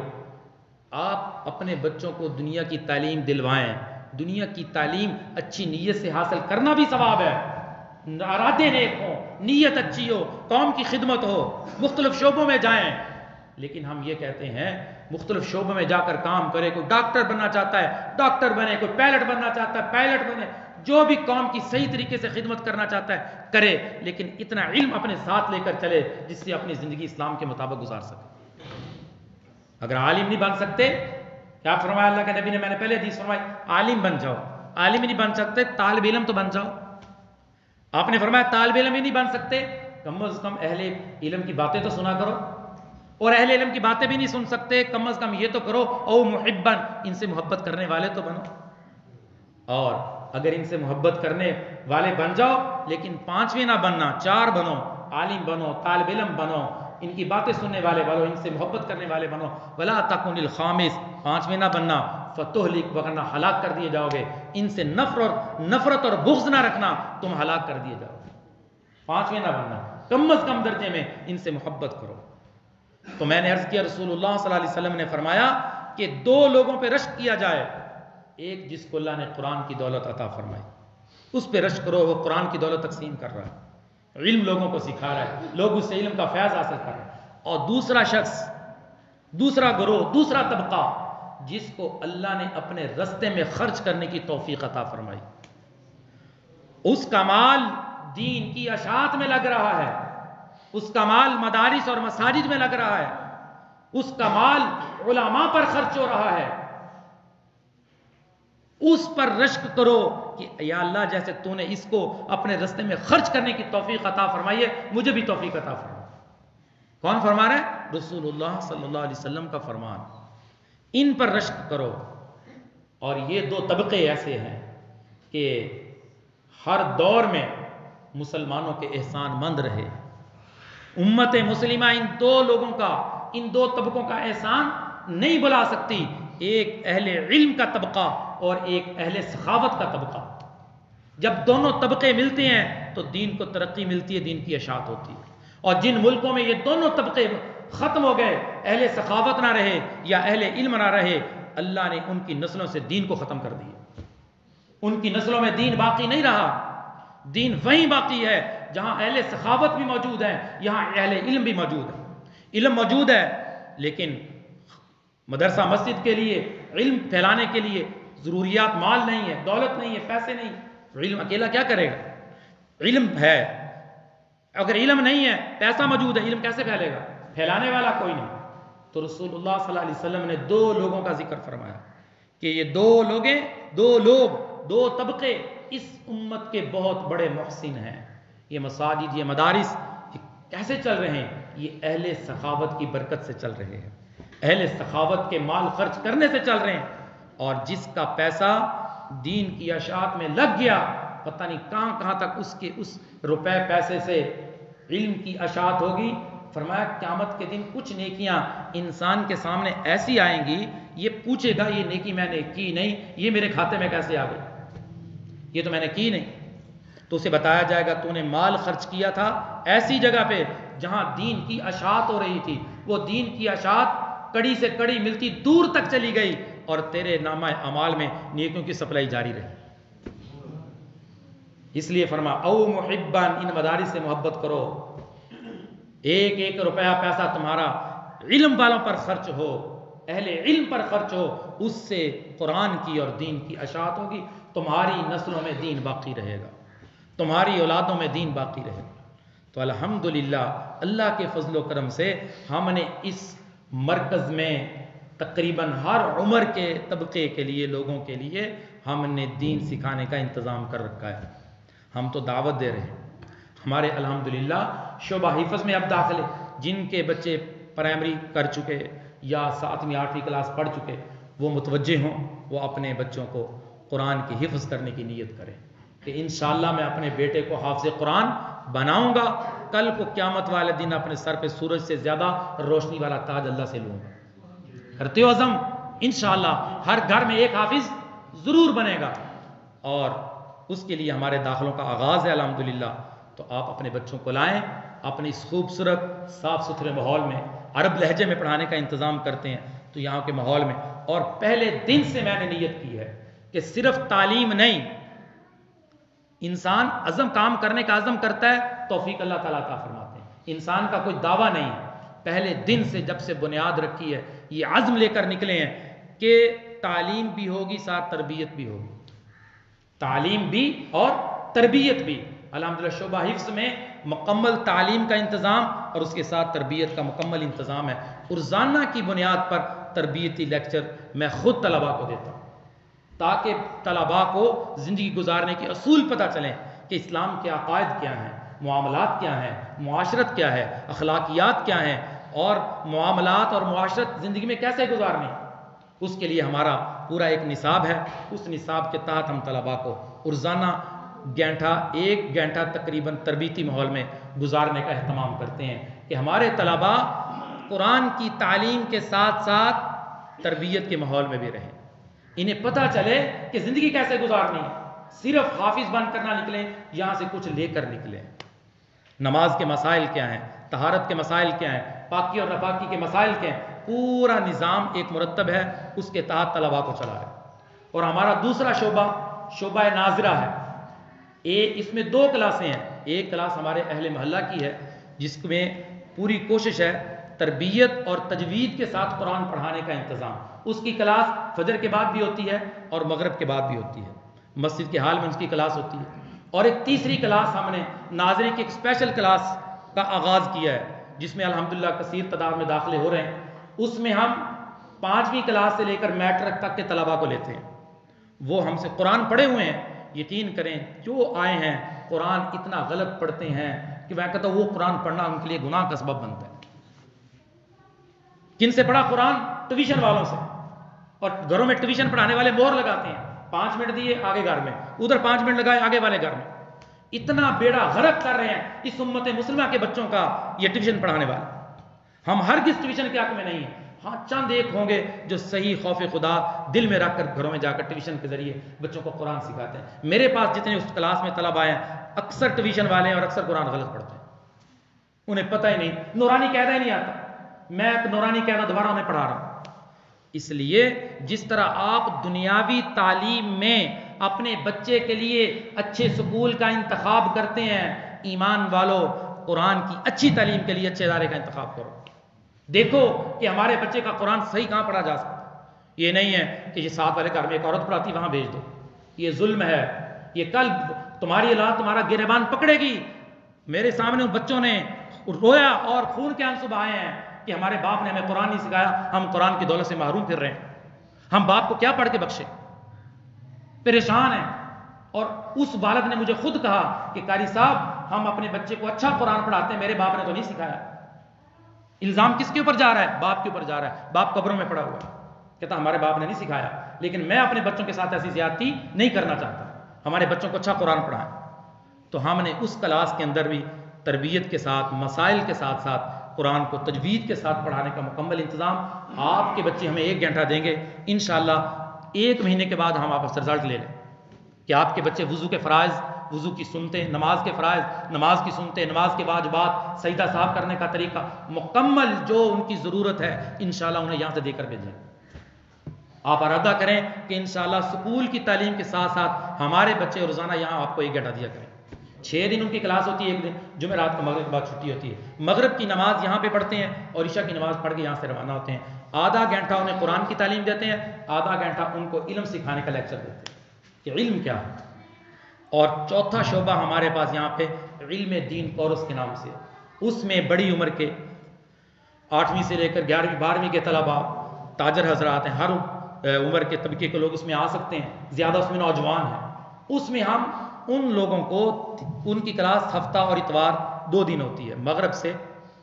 آپ اپنے بچوں کو دنیا کی تعلیم دلوائیں. دنیا کی تعلیم اچھی نیت سے حاصل کرنا بھی ثواب ہے, ارادے نیک ہوں, نیت اچھی ہو, قوم کی خدمت ہو, مختلف شعبوں میں جائیں. لیکن ہم یہ کہتے ہیں مختلف شعبوں میں جا کر کام کرے, کوئی ڈاکٹر بننا چاہتا ہے ڈاکٹر بنے, کوئی پائلٹ بننا چاہتا ہے پائلٹ بنے, جو بھی قوم کی صحیح طریقے سے خدمت کرنا چاہتا ہے کرے, لیکن اتنا علم اپنے ساتھ لے کر چلے جس سے اپنی زندگی اسلام کے مطابق گزار سکے. اگر عالم نہیں بن سکتے, کیا فرمایا اللہ کے نبی نے, میں نے پہلے حدیث فرمائی, عالم بن جاؤ. عالم نہیں بن سکتے, طالب علم تو بن جاؤ. آپ نے فرمایا طالب علم ہی نہیں بن سکتے, کم از کم اہل علم کی باتیں تو سنا کرو, اور اہل علم کی باتیں بھی نہیں سن سکتے, کم از کم یہ تو کرو او محبن, ان سے محبت کرنے والے تو بنو. اور اگر ان سے محبت کرنے والے بن جاؤ, لیکن 5ویں نہ بننا, 4 بنو, عالم بنو, طالب علم بنو, ان کی باتیں سننے والے بنو, ان سے محبت کرنے والے بنو. ولا تکن الخامس, 5ویں نہ بننا, فتہلک, وغیرہ ہلاک کر دیے جاؤ گے. ان سے نفرت اور بغض نہ رکھنا, تم ہلاک کر دیے جاؤ گے. 5ویں نہ بننا, کم از کم درجے میں ان سے محبت کرو. تو میں نے عرض کیا رسول اللہ صلی اللہ علیہ وسلم نے فرمایا کہ 2 لوگوں پہ رشک کیا جائے. ایک جس کو اللہ نے قرآن کی دولت عطا فرمائی, اس پہ رشک کرو, وہ قرآن کی دولت تقسیم کر رہا ہے, علم لوگوں کو سکھا رہا ہے, لوگ اس سے علم کا فیض حاصل کر رہے ہیں. اور دوسرا شخص, دوسرا گروہ, دوسرا طبقہ جس کو اللہ نے اپنے رستے میں خرچ کرنے کی توفیق عطا فرمائی, اس کا مال دین کی اشاعت میں لگ رہا ہے, اس کا مال مدارس اور مساجد میں لگ رہا ہے, اس کا مال علماء پر خرچ ہو رہا ہے. اس پر رشک کرو کہ یا اللہ جیسے تو نے اس کو اپنے رستے میں خرچ کرنے کی توفیق عطا فرمائی ہے, مجھے بھی توفیق عطا فرما. کون فرما رہا ہے؟ رسول اللہ صلی اللہ علیہ وسلم کا فرمان. ان پر رشک کرو. اور یہ 2 طبقے ایسے ہیں کہ ہر دور میں مسلمانوں کے احسان مند رہے. امت مسلمہ ان 2 لوگوں کا, ان 2 طبقوں کا احسان نہیں بلا سکتی. ایک اہل علم کا طبقہ اور ایک اہل سخاوت کا طبقہ. جب دونوں طبقے ملتے ہیں تو دین کو ترقی ملتی ہے, دین کی اشاعت ہوتی ہے. اور جن ملکوں میں یہ دونوں طبقے ختم ہو گئے, اہل سخاوت نہ رہے یا اہل علم نہ رہے, اللہ نے ان کی نسلوں سے دین کو ختم کر دیا. ان کی نسلوں میں دین باقی نہیں رہا. دین وہیں باقی ہے جہاں اہل سخاوت بھی موجود ہیں, یہاں اہل علم بھی موجود ہے. علم موجود ہے لیکن مدرسہ مسجد کے لیے, علم پھیلانے کے لیے ضروریات, مال نہیں ہے, دولت نہیں ہے, پیسے نہیں. علم اکیلا کیا کرے گا؟ علم ہے, اگر علم نہیں ہے, پیسہ موجود ہے, علم کیسے پھیلے گا؟ پھیلانے والا کوئی نہیں. تو رسول اللہ صلی اللہ علیہ وسلم نے 2 لوگوں کا ذکر فرمایا کہ یہ 2 لوگ 2 طبقے اس امت کے بہت بڑے محسن ہیں. یہ مساجد, یہ مدارس یہ کیسے چل رہے ہیں؟ یہ اہل سخاوت کی برکت سے چل رہے ہیں, اہل سخاوت کے مال خرچ کرنے سے چل رہے ہیں. اور جس کا پیسہ دین کی اشاعت میں لگ گیا, پتہ نہیں کہاں تک اس روپے پیسے سے علم کی اشاعت ہوگی. فرمایا قیامت کے دن کچھ نیکیاں انسان کے سامنے ایسی آئیں گی, یہ پوچھے گا یہ نیکی میں نے کی نہیں, یہ میرے کھاتے میں کیسے آ گئی, یہ تو میں نے کی نہیں. تو اسے بتایا جائے گا تو نے مال خرچ کیا تھا ایسی جگہ پہ جہاں دین کی اشاعت ہو رہی تھی, وہ دین کی اشاعت کڑی سے کڑی ملتی دور تک چلی گئی, اور تیرے نامہ اعمال میں نیکیوں کی سپلائی جاری رہی. اس لیے فرما او محبان, ان مدارس سے محبت کرو. ایک روپیہ پیسہ تمہارا علم والوں پر خرچ ہو, اہل علم پر خرچ ہو, اس سے قرآن کی اور دین کی اشاعت ہوگی. تمہاری نسلوں میں دین باقی رہے گا, تمہاری اولادوں میں دین باقی رہے گا. تو الحمدللہ اللہ کے فضل و کرم سے ہم نے اس مرکز میں تقریباً ہر عمر کے طبقے کے لیے لوگوں کے لیے ہم نے دین سکھانے کا انتظام کر رکھا ہے. ہم تو دعوت دے رہے ہیں. ہمارے الحمدللہ شعبہ حفظ میں اب داخلے جن کے بچے پرائمری کر چکے یا 7ویں 8ویں کلاس پڑھ چکے وہ متوجہ ہوں، وہ اپنے بچوں کو قرآن کی حفظ کرنے کی نیت کریں کہ انشاءاللہ میں اپنے بیٹے کو حافظ قرآن بناؤں گا، کل کو قیامت والے دن اپنے سر پہ سورج سے زیادہ روشنی والا تاج اللہ سے لوں گا. کرتے ہو عزم؟ انشاءاللہ ہر گھر میں ایک حافظ ضرور بنے گا، اور اس کے لیے ہمارے داخلوں کا آغاز ہے الحمدللہ. تو آپ اپنے بچوں کو لائیں، اپنے اس خوبصورت صاف ستھرے ماحول میں عرب لہجے میں پڑھانے کا انتظام کرتے ہیں تو یہاں کے ماحول میں. اور پہلے دن سے میں نے نیت کی ہے کہ صرف تعلیم نہیں، انسان عزم کام کرنے کا عزم کرتا ہے توفیق اللہ تعالیٰ عطا فرماتے ہیں. انسان کا کوئی دعویٰ نہیں ہے، پہلے دن سے جب سے بنیاد رکھی ہے یہ عزم لے کر نکلے ہیں کہ تعلیم بھی ہوگی ساتھ تربیت بھی ہوگی، تعلیم بھی اور تربیت بھی. الحمدللہ شعبہ حفظ میں مکمل تعلیم کا انتظام اور اس کے ساتھ تربیت کا مکمل انتظام ہے. روزانہ کی بنیاد پر تربیتی لیکچر میں خود طلباء کو دیتا ہوں تاکہ طلباء کو زندگی گزارنے کے اصول پتہ چلیں کہ اسلام کے عقائد کیا ہیں، معاملات کیا ہیں، معاشرت کیا ہے، اخلاقیات کیا ہیں، اور معاملات اور معاشرت زندگی میں کیسے گزارنے. اس کے لیے ہمارا پورا ایک نصاب ہے. اس نصاب کے تحت ہم طلباء کو روزانہ ایک گھنٹہ تقریباً تربیتی ماحول میں گزارنے کا اہتمام کرتے ہیں کہ ہمارے طلباء قرآن کی تعلیم کے ساتھ ساتھ تربیت کے ماحول میں بھی رہیں، انہیں پتہ چلے کہ زندگی کیسے گزارنی ہے. صرف حافظ بن کر نہ نکلیں، یہاں سے کچھ لے کر نکلیں. نماز کے مسائل کیا ہیں، طہارت کے مسائل کیا ہیں، پاکی اور ناپاکی کے مسائل کیا ہیں، پورا نظام ایک مرتب ہے، اس کے تحت طلباء کو چلا ہے. اور ہمارا دوسرا شعبہ ناظرہ ہے. اس میں 2 کلاسیں ہیں. ایک کلاس ہمارے اہل محلہ کی ہے جس میں پوری کوشش ہے تربیت اور تجوید کے ساتھ قرآن پڑھانے کا انتظام. اس کی کلاس فجر کے بعد بھی ہوتی ہے اور مغرب کے بعد بھی ہوتی ہے، مسجد کے حال میں اس کی کلاس ہوتی ہے. اور ایک تیسری کلاس ہم نے ناظرین کی ایک اسپیشل کلاس کا آغاز کیا ہے جس میں الحمدللہ کثیر تعداد میں داخلے ہو رہے ہیں. اس میں ہم 5ویں کلاس سے لے کر میٹرک تک کے طلباء کو لیتے ہیں. وہ ہم سے قرآن پڑھے ہوئے ہیں، یقین کریں جو آئے ہیں قرآن اتنا غلط پڑھتے ہیں کہ میں کہتا ہوں وہ قرآن پڑھنا ان کے لیے گناہ کا سبب بنتا ہے. کن سے پڑھا قرآن؟ ٹیوشن والوں سے. اور گھروں میں ٹیوشن پڑھانے والے مہر لگاتے ہیں، 5 منٹ دیے آگے گھر میں، ادھر 5 منٹ لگائے آگے والے گھر میں. اتنا بیڑا غرق کر رہے ہیں اس امت مسلمہ کے بچوں کا یہ ٹیوشن پڑھانے والے. ہم ہرگز ٹیوشن کے حق میں نہیں ہیں. ہاں چند ایک ہوں گے جو صحیح خوف خدا دل میں رکھ کر گھروں میں جا کر ٹیوشن کے ذریعے بچوں کو قرآن سکھاتے ہیں. میرے پاس جتنے اس کلاس میں طلباء ہیں اکثر ٹیوشن والے ہیں اور اکثر قرآن غلط پڑھتے ہیں، انہیں پتہ ہی نہیں، نورانی قاعدہ ہی نہیں آتا. میں ایک نورانی قاعدہ دوبارہ انہیں پڑھا رہا ہوں. اس لیے جس طرح آپ دنیاوی تعلیم میں اپنے بچے کے لیے اچھے سکول کا انتخاب کرتے ہیں، ایمان والو قرآن کی اچھی تعلیم کے لیے اچھے ادارے کا انتخاب کرو. دیکھو کہ ہمارے بچے کا قرآن صحیح کہاں پڑھا جا سکتا. یہ نہیں ہے کہ یہ ساتھ والے گھر میں ایک عورت پڑھاتی وہاں بھیج دو، یہ ظلم ہے. یہ کل تمہاری اولاد تمہارا گریبان پکڑے گی. میرے سامنے ان بچوں نے رویا اور خون کے آنسو بہائے ہیں کہ ہمارے باپ نے ہمیں قرآن نہیں سکھایا، ہم قرآن کی دولت سے محروم پھر رہے ہیں. ہم باپ کو کیا پڑھ کے بخشے؟ پریشان ہیں. اور اس والد نے مجھے خود کہا کہ قاری صاحب ہم اپنے بچے کو اچھا قرآن پڑھاتے ہیں، میرے باپ نے تو نہیں سکھایا. الزام کس کے اوپر جا رہا ہے؟ باپ کے اوپر جا رہا ہے. باپ قبروں میں پڑا ہوا ہے، کہتا ہمارے باپ نے نہیں سکھایا. لیکن میں اپنے بچوں کے ساتھ ایسی زیادتی نہیں کرنا چاہتا، ہمارے بچوں کو اچھا قرآن پڑھائیں. تو ہم نے اس کلاس کے اندر بھی تربیت کے ساتھ مسائل کے ساتھ ساتھ قرآن کو تجوید کے ساتھ پڑھانے کا مکمل انتظام. آپ کے بچے ہمیں 1 گھنٹہ دیں گے انشاءاللہ، 1 مہینے کے بعد ہم آپ سے رزلٹ لے لیں کہ آپ کے بچے وضو کے فرائض، وضو کی سنتیں، نماز کے فرائض، نماز کی سنتیں، نماز کے واجبات، سجدہ صاحب کرنے کا طریقہ، مکمل جو ان کی ضرورت ہے انشاءاللہ انہیں یہاں سے دے کر بھیجیں. آپ ارادہ کریں کہ انشاءاللہ سکول کی تعلیم کے ساتھ ساتھ ہمارے بچے روزانہ یہاں آپ کو 1 گھنٹہ دیا کریں. 6 دن ان کی کلاس ہوتی ہے، 1 دن جمعرات کو مغرب کے بعد چھٹی ہوتی ہے. مغرب کی نماز یہاں پہ پڑھتے ہیں اور عشاء کی نماز پڑھ کے یہاں سے روانہ ہوتے ہیں. آدھا گھنٹہ انہیں قرآن کی تعلیم دیتے ہیں، آدھا گھنٹہ ان کو علم سکھانے کا لیکچر دیتے ہیں کہ علم کیا ہے. اور چوتھا شعبہ ہمارے پاس یہاں پہ علم دین کورس کے نام سے، اس میں بڑی عمر کے 8ویں سے لے کر 11ویں 12ویں کے طلباء تاجر حضرات ہیں، ہر عمر کے طبقے کے لوگ اس میں آ سکتے ہیں، زیادہ اس میں نوجوان ہیں، اس میں ہم ان لوگوں کو ان کی کلاس ہفتہ اور اتوار 2 دن ہوتی ہے، مغرب سے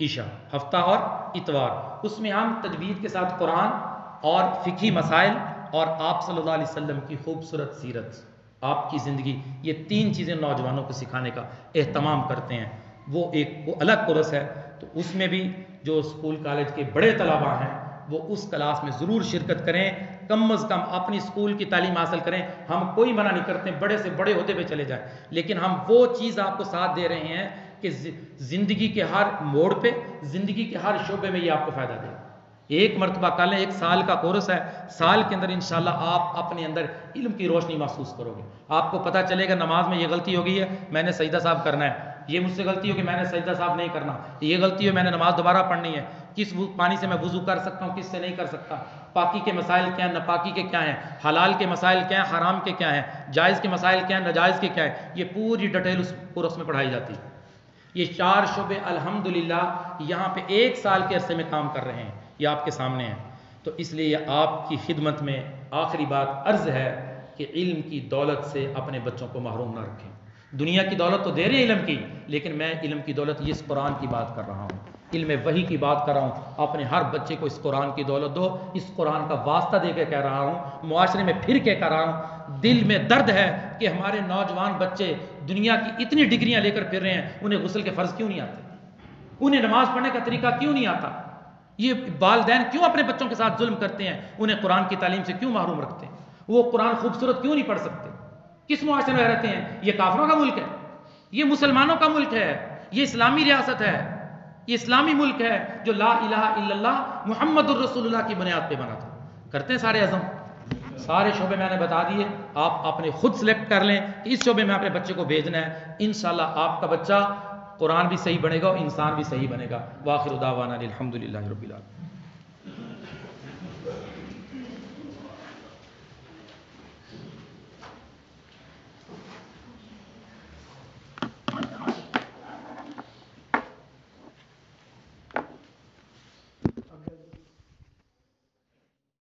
عشاء، ہفتہ اور اتوار، اس میں ہم تجوید کے ساتھ قرآن اور فقہی مسائل اور آپ صلی اللہ علیہ وسلم کی خوبصورت سیرت، آپ کی زندگی، یہ 3 چیزیں نوجوانوں کو سکھانے کا اہتمام کرتے ہیں۔ وہ الگ کورس ہے، تو اس میں بھی جو اسکول کالج کے بڑے طلباء ہیں وہ اس کلاس میں ضرور شرکت کریں، کم از کم اپنی اسکول کی تعلیم حاصل کریں۔ ہم کوئی منع نہیں کرتے بڑے سے بڑے عہدے پہ چلے جائیں، لیکن ہم وہ چیز آپ کو ساتھ دے رہے ہیں کہ زندگی کے ہر موڑ پہ، زندگی کے ہر شعبے میں یہ آپ کو فائدہ دے گا۔ ایک مرتبہ کر لیں، 1 سال کا کورس ہے، سال کے اندر انشاءاللہ آپ اپنے اندر علم کی روشنی محسوس کرو گے۔ آپ کو پتہ چلے گا نماز میں یہ غلطی ہو گئی ہے، میں نے سجدہ صاحب کرنا ہے، یہ مجھ سے غلطی ہو کہ میں نے سجدہ صاحب نہیں کرنا، یہ غلطی ہو میں نے نماز دوبارہ پڑھنی ہے، کس پانی سے میں وضو کر سکتا ہوں، کس سے نہیں کر سکتا، پاکی کے مسائل کیا ہیں، ناپاکی کے کیا ہیں، حلال کے مسائل کیا ہیں، حرام کے کیا ہیں، جائز کے مسائل کیا ہیں، ناجائز کے کیا ہیں، یہ پوری ڈیٹیل اس کورس میں پڑھائی جاتی ہے۔ یہ 4 شعبے الحمدللہ یہاں پہ 1 سال کے عرصے میں کام کر رہے ہیں، یہ آپ کے سامنے ہیں۔ تو اس لیے آپ کی خدمت میں آخری بات عرض ہے کہ علم کی دولت سے اپنے بچوں کو محروم نہ رکھیں۔ دنیا کی دولت تو دے رہے علم کی، لیکن میں علم کی دولت یہ اس قرآن کی بات کر رہا ہوں، علم وحی کی بات کر رہا ہوں۔ اپنے ہر بچے کو اس قرآن کی دولت دو، اس قرآن کا واسطہ دے کے کہہ رہا ہوں، معاشرے میں پھر کے کہہ رہا ہوں، دل میں درد ہے کہ ہمارے نوجوان بچے دنیا کی اتنی ڈگریاں لے کر پھر رہے ہیں، انہیں غسل کے فرض کیوں نہیں آتے، انہیں نماز پڑھنے کا طریقہ کیوں نہیں آتا، یہ والدین کیوں اپنے بچوں کے ساتھ ظلم کرتے ہیں، انہیں قرآن کی تعلیم سے کیوں محروم رکھتے ہیں، وہ قرآن خوبصورت کیوں نہیں پڑھ سکتے، کس معاشرے میں رہتے ہیں؟ یہ کافروں کا ملک ہے، یہ مسلمانوں کا ملک ہے، یہ اسلامی ریاست ہے، یہ اسلامی ملک ہے جو لا الہ الا اللہ محمد الرسول اللہ کی بنیاد پہ بنا تھا۔ کرتے ہیں سارے عزم، سارے شعبے میں نے بتا دیے، آپ اپنے خود سلیکٹ کر لیں کہ اس شعبے میں اپنے بچے کو بھیجنا ہے، انشاءاللہ آپ کا بچہ قرآن بھی صحیح بنے گا اور انسان بھی صحیح بنے گا۔ وآخر دعوانا الحمدللہ رب العالمین۔